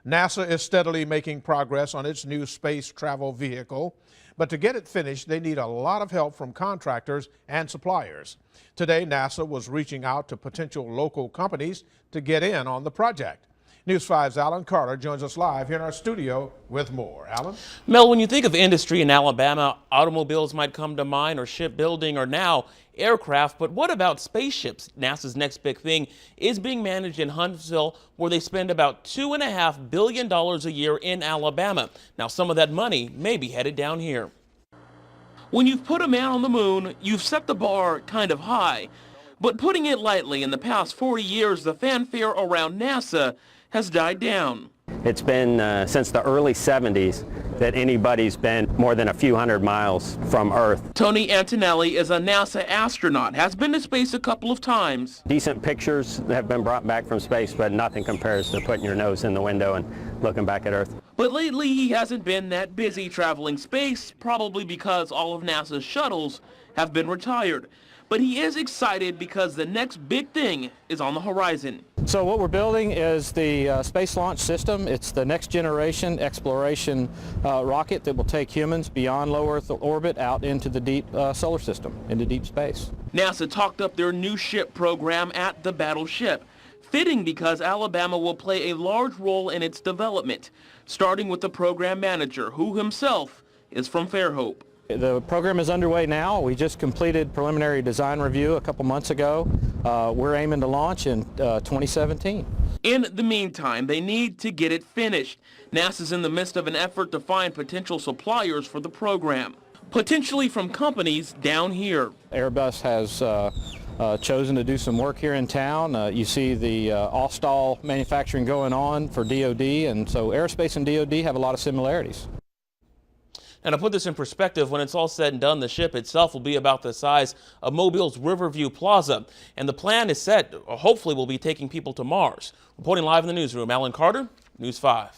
NASA is steadily making progress on its new space travel vehicle, but to get it finished, they need a lot of help from contractors and suppliers. Today, NASA was reaching out to potential local companies to get in on the project. News 5's Alan Carter joins us live here in our studio with more. Alan? Mel, when you think of industry in Alabama, automobiles might come to mind, or shipbuilding, or now aircraft. But what about spaceships? NASA's next big thing is being managed in Huntsville, where they spend about $2.5 billion a year in Alabama. Now, some of that money may be headed down here. When you've put a man on the moon, you've set the bar kind of high. But putting it lightly, in the past 40 years, the fanfare around NASA has died down. It's been since the early 70s that anybody's been more than a few hundred miles from Earth. Tony Antonelli is a NASA astronaut, has been to space a couple of times. Decent pictures have been brought back from space, but nothing compares to putting your nose in the window and looking back at Earth. But lately he hasn't been that busy traveling space, probably because all of NASA's shuttles have been retired. But he is excited because the next big thing is on the horizon. So what we're building is the Space Launch System. It's the next generation exploration rocket that will take humans beyond low Earth orbit out into the deep solar system, into deep space. NASA talked up their new ship program at the Battleship. Fitting because Alabama will play a large role in its development, starting with the program manager, who himself is from Fairhope. The program is underway now. We just completed preliminary design review a couple months ago. We're aiming to launch in 2017. In the meantime, they need to get it finished. NASA's in the midst of an effort to find potential suppliers for the program, potentially from companies down here. Airbus has chosen to do some work here in town. You see the off-stall manufacturing going on for DoD, and so aerospace and DoD have a lot of similarities. And to put this in perspective, when it's all said and done, the ship itself will be about the size of Mobile's Riverview Plaza. And the plan is set, hopefully, will be taking people to Mars. Reporting live in the newsroom, Alan Carter, News 5.